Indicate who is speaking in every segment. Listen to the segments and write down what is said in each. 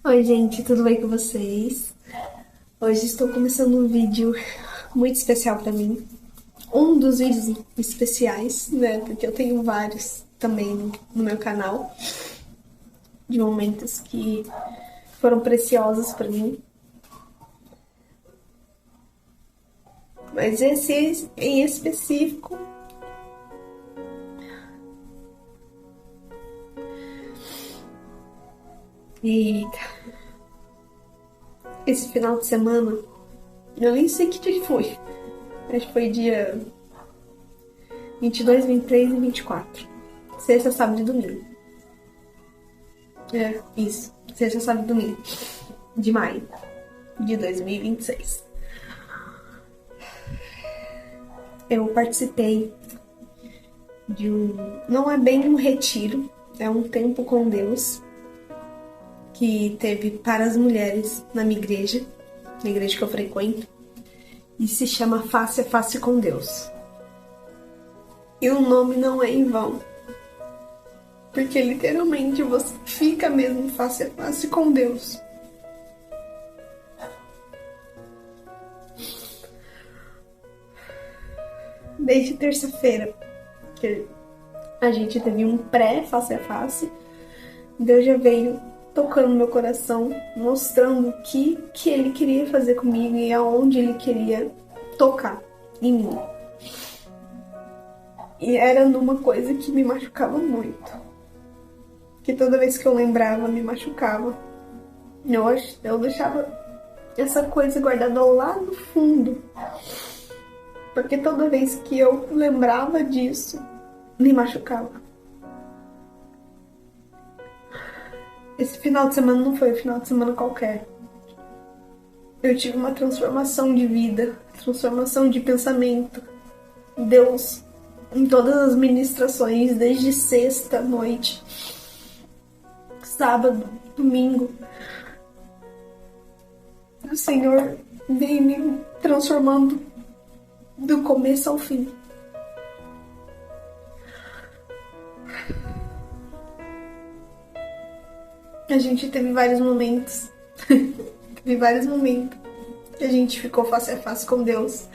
Speaker 1: Oi, gente, tudo bem com vocês? Hoje estou começando um vídeo muito especial pra mim. Um dos vídeos especiais, né? Porque eu tenho vários também no meu canal, de momentos que foram preciosos pra mim. Mas esse em específico, e esse final de semana, eu nem sei que dia que foi. Acho que foi dia 22, 23 e 24. Sexta, sábado e domingo. É, isso. Sexta, sábado e domingo. De maio de 2026. Eu participei de um. Não é bem um retiro, é um tempo com Deus que teve para as mulheres na minha igreja, na igreja que eu frequento, e se chama Face a Face com Deus. E o nome não é em vão, porque literalmente você fica mesmo face a face com Deus. Desde terça-feira, que a gente teve um pré-face a face, Deus já veio tocando meu coração, mostrando o que Ele queria fazer comigo e aonde Ele queria tocar em mim. E era numa coisa que me machucava muito. Que toda vez que eu lembrava, me machucava. Eu deixava essa coisa guardada lá no fundo. Porque toda vez que eu lembrava disso, me machucava. Esse final de semana não foi um final de semana qualquer. Eu tive uma transformação de vida, transformação de pensamento. Deus, em todas as ministrações, desde sexta noite, sábado, domingo, o Senhor veio me transformando do começo ao fim. A gente teve vários momentos. Teve vários momentos que a gente ficou face a face com Deus.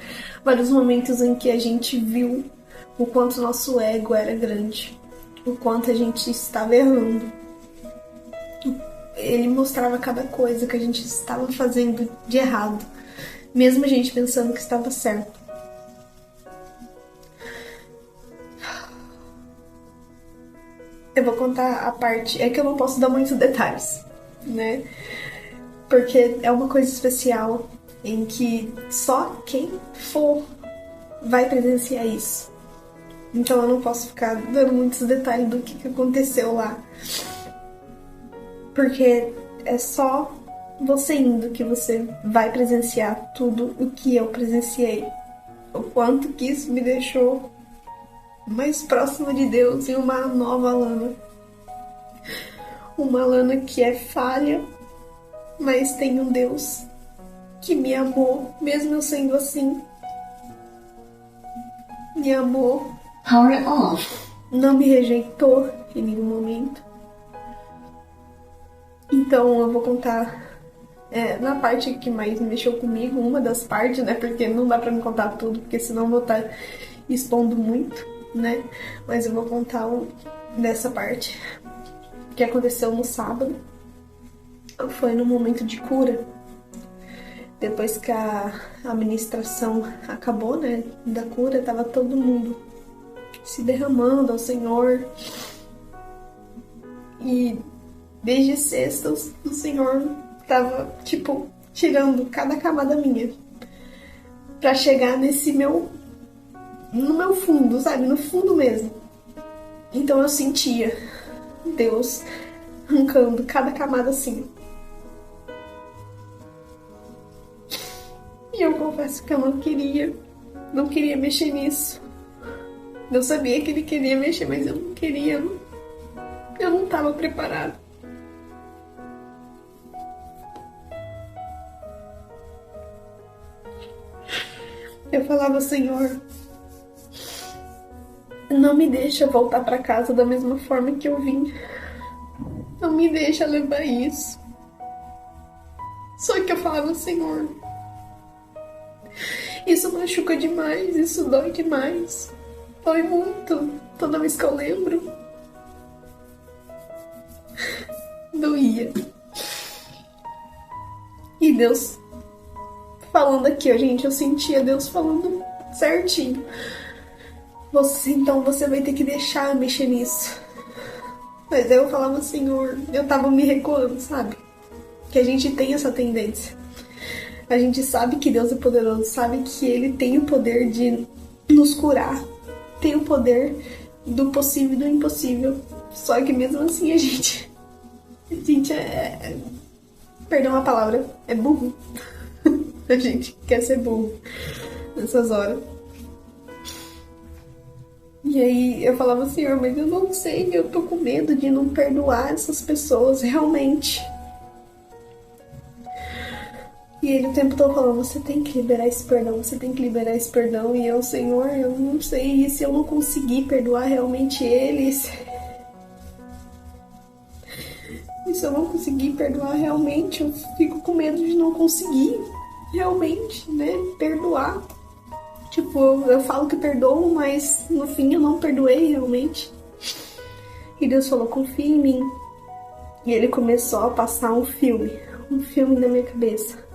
Speaker 1: Vários momentos em que a gente viu o quanto nosso ego era grande. O quanto a gente estava errando. Ele mostrava cada coisa que a gente estava fazendo de errado. Mesmo a gente pensando que estava certo. Eu vou contar a parte... É que eu não posso dar muitos detalhes, né? Porque é uma coisa especial em que só quem for vai presenciar isso. Então eu não posso ficar dando muitos detalhes do que aconteceu lá. Porque é só você indo que você vai presenciar tudo o que eu presenciei. O quanto que isso me deixou mais próxima de Deus e uma nova Lana. Uma Lana que é falha, mas tem um Deus que me amou, mesmo eu sendo assim. Me amou.
Speaker 2: Power off.
Speaker 1: Não me rejeitou em nenhum momento. Então eu vou contar na parte que mais mexeu comigo, uma das partes, né? Porque não dá pra me contar tudo, porque senão eu vou estar expondo muito, né? Mas eu vou contar dessa parte que aconteceu no sábado. Foi no momento de cura. Depois que a ministração acabou, né? Da cura, tava todo mundo se derramando ao Senhor. E desde sexta o Senhor tava, tipo, tirando cada camada minha. Pra chegar no meu fundo, sabe? No fundo mesmo. Então eu sentia Deus arrancando cada camada assim. E eu confesso que eu não queria mexer nisso. Eu sabia que Ele queria mexer, mas eu não queria. Eu não estava preparada. Eu falava, Senhor, não me deixa voltar para casa da mesma forma que eu vim. Não me deixa levar isso. Só que eu falava, Senhor, isso machuca demais, isso dói demais. Dói muito. Toda vez que eu lembro, doía. E Deus falando aqui, ó, gente, eu sentia Deus falando certinho. Então você vai ter que deixar eu mexer nisso. Mas eu falava, Senhor, eu tava me recuando, sabe? Que a gente tem essa tendência. A gente sabe que Deus é poderoso, sabe que Ele tem o poder de nos curar, tem o poder do possível e do impossível. Só que mesmo assim a gente perdão a palavra, é burro. A gente quer ser burro nessas horas. E aí eu falava, Senhor, mas eu não sei, eu tô com medo de não perdoar essas pessoas, realmente. E ele o tempo todo falando, você tem que liberar esse perdão, você tem que liberar esse perdão. E eu, Senhor, eu não sei, e se eu não conseguir perdoar realmente eles? E se eu não conseguir perdoar realmente, eu fico com medo de não conseguir realmente, né, perdoar. Tipo, eu falo que perdoo, mas no fim eu não perdoei realmente. E Deus falou, confia em mim. E Ele começou a passar um filme na minha cabeça.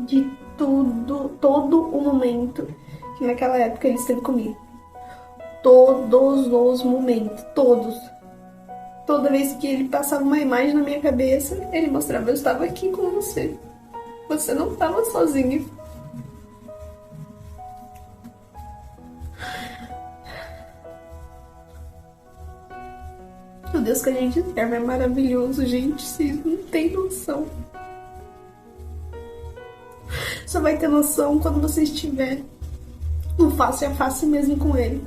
Speaker 1: De tudo, todo o momento que naquela época Ele esteve comigo. Todos os momentos, todos. Toda vez que Ele passava uma imagem na minha cabeça, Ele mostrava, eu estava aqui com você. Você não estava sozinho. O Deus que a gente serve é maravilhoso, gente. Vocês não tem noção. Só vai ter noção quando você estiver no face a face mesmo com Ele.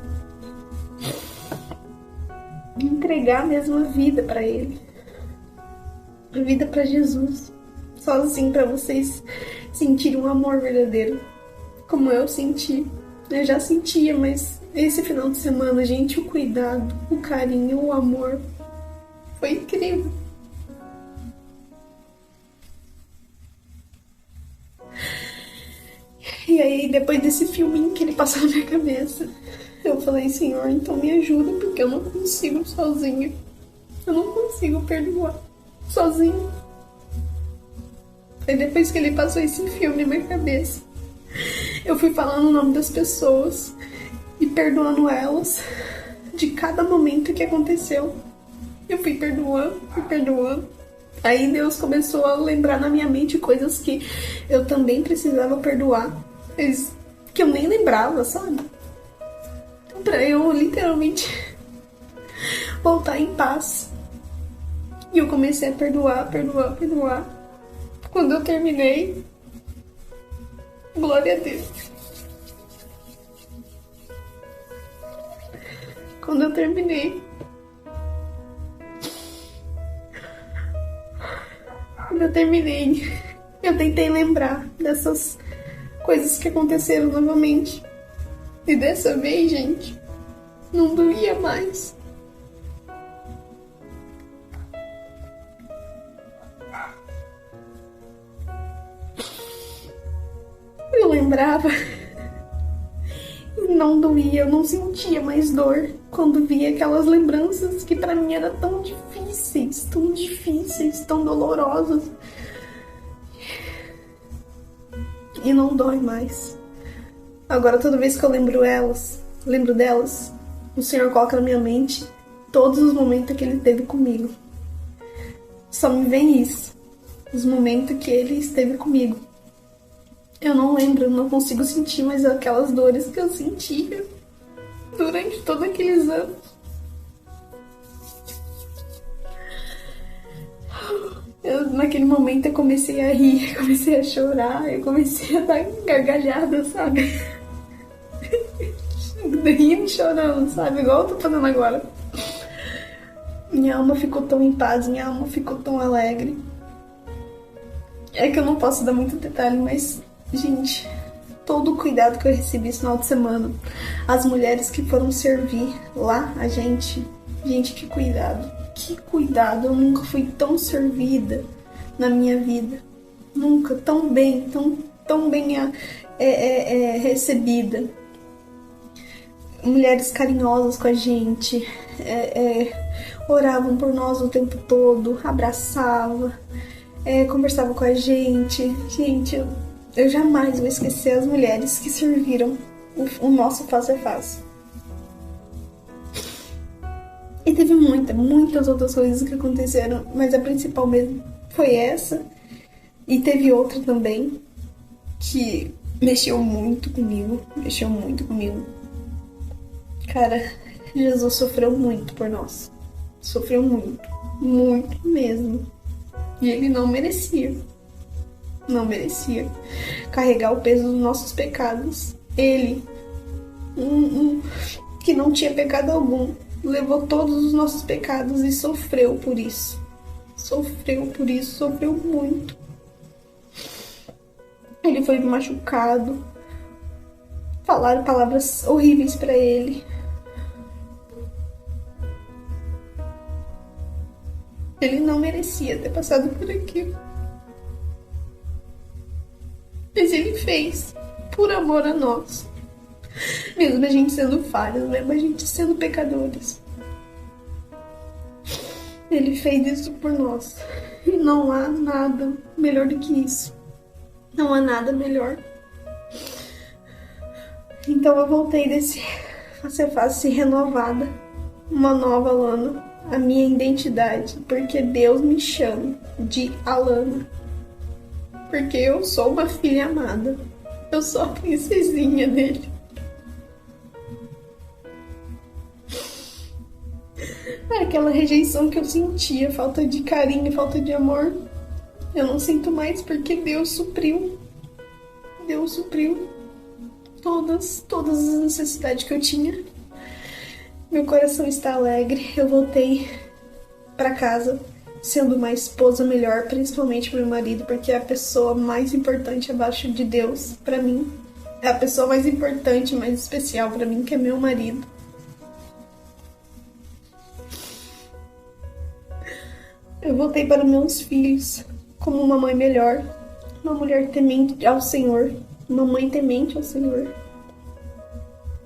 Speaker 1: Entregar mesmo a vida pra Ele. A vida pra Jesus. Só assim pra vocês sentirem um amor verdadeiro. Como eu senti. Eu já sentia, mas esse final de semana, gente, o cuidado, o carinho, o amor foi incrível. E aí, depois desse filminho que Ele passou na minha cabeça, eu falei, Senhor, então me ajuda, porque eu não consigo sozinha. Eu não consigo perdoar sozinho. Aí depois que Ele passou esse filme na minha cabeça, eu fui falando o nome das pessoas e perdoando elas de cada momento que aconteceu. Eu fui perdoando. Aí Deus começou a lembrar na minha mente coisas que eu também precisava perdoar, que eu nem lembrava, sabe? Pra eu literalmente voltar em paz. E eu comecei a perdoar. Quando eu terminei, glória a Deus. Quando eu terminei, eu tentei lembrar dessas coisas que aconteceram novamente. E dessa vez, gente, não doía mais. Eu lembrava e não doía, eu não sentia mais dor quando via aquelas lembranças que pra mim eram tão difíceis, tão dolorosas. E não dói mais. Agora toda vez que eu lembro delas, o Senhor coloca na minha mente todos os momentos que Ele teve comigo. Só me vem isso, os momentos que Ele esteve comigo. Eu não lembro, eu não consigo sentir mais aquelas dores que eu sentia durante todos aqueles anos. Naquele momento eu comecei a rir, comecei a chorar, eu comecei a dar gargalhada, sabe? Rindo e chorando, sabe? Igual eu tô fazendo agora. Minha alma ficou tão em paz, minha alma ficou tão alegre. É que eu não posso dar muito detalhe, mas, gente, todo o cuidado que eu recebi esse final de semana, as mulheres que foram servir lá, a gente, que cuidado. Que cuidado, eu nunca fui tão servida na minha vida. nunca tão bem, tão bem recebida. Mulheres carinhosas com a gente, oravam por nós o tempo todo, abraçava, conversava com a gente. Gente, eu jamais vou esquecer as mulheres que serviram o nosso face a face. E teve muitas outras coisas que aconteceram, mas a principal mesmo foi essa. E teve outra também que mexeu muito comigo. Cara, Jesus sofreu muito por nós. Sofreu muito mesmo. E ele não merecia carregar o peso dos nossos pecados. Ele, que não tinha pecado algum, levou todos os nossos pecados e sofreu por isso. Sofreu muito. Ele foi machucado. Falaram palavras horríveis pra ele. Ele não merecia ter passado por aquilo. Mas ele fez por amor a nós. Mesmo a gente sendo falhos, mesmo a gente sendo pecadores. Ele fez isso por nós. E não há nada melhor do que isso. Não há nada melhor. Então eu voltei desse face a face renovada. Uma nova Alana. A minha identidade. Porque Deus me chama de Alana. Porque eu sou uma filha amada. Eu sou a princesinha dele. Aquela rejeição que eu sentia, falta de carinho, falta de amor, eu não sinto mais porque Deus supriu. Deus supriu todas as necessidades que eu tinha. Meu coração está alegre. Eu voltei para casa sendo uma esposa melhor, principalmente pro meu marido, porque é a pessoa mais importante abaixo de Deus para mim. É a pessoa mais importante, mais especial para mim, que é meu marido. Eu voltei para meus filhos como uma mãe melhor, uma mulher temente ao Senhor, uma mãe temente ao Senhor.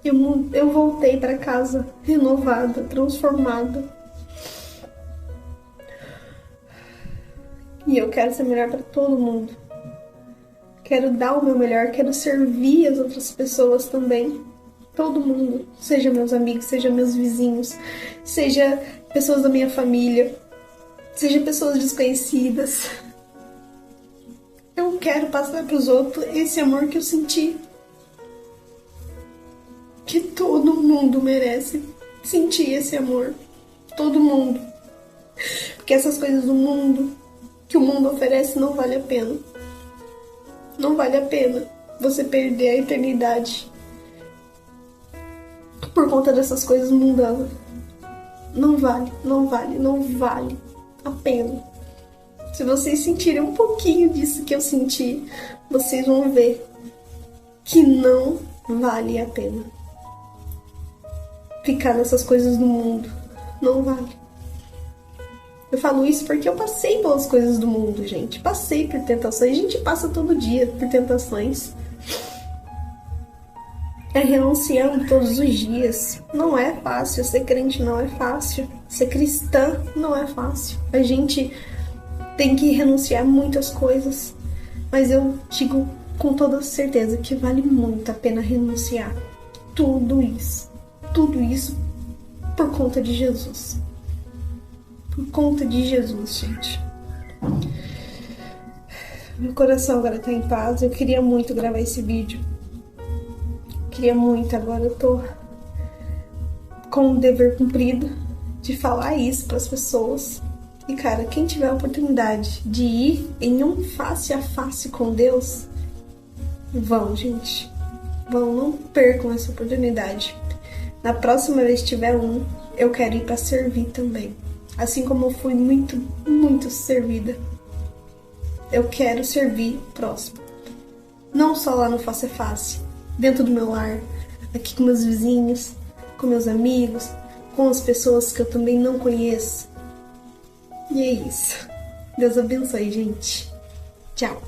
Speaker 1: Eu voltei para casa renovada, transformada. E eu quero ser melhor para todo mundo. Quero dar o meu melhor, quero servir as outras pessoas também. Todo mundo, seja meus amigos, seja meus vizinhos, seja pessoas da minha família, seja pessoas desconhecidas. Eu quero passar para os outros esse amor que eu senti. Que todo mundo merece sentir esse amor. Todo mundo. Porque essas coisas do mundo, que o mundo oferece, não vale a pena. Não vale a pena você perder a eternidade por conta dessas coisas mundanas. Não vale a pena. Se vocês sentirem um pouquinho disso que eu senti, vocês vão ver que não vale a pena ficar nessas coisas do mundo. Não vale. Eu falo isso porque eu passei pelas coisas do mundo, gente. Passei por tentações. A gente passa todo dia por tentações. É renunciando todos os dias. Não é fácil. Ser crente não é fácil. Ser cristã não é fácil. A gente tem que renunciar a muitas coisas. Mas eu digo com toda certeza que vale muito a pena renunciar tudo isso. Tudo isso por conta de Jesus. Por conta de Jesus, gente. Meu coração agora tá em paz. Eu queria muito gravar esse vídeo. Queria muito. Agora eu tô com o dever cumprido de falar isso pras pessoas. E, cara, quem tiver a oportunidade de ir em um face a face com Deus, vão, gente. Vão, não percam essa oportunidade. Na próxima vez que tiver eu quero ir pra servir também. Assim como eu fui muito servida. Eu quero servir próximo. Não só lá no face a face, dentro do meu lar, aqui com meus vizinhos, com meus amigos, com as pessoas que eu também não conheço. E é isso. Deus abençoe, gente. Tchau.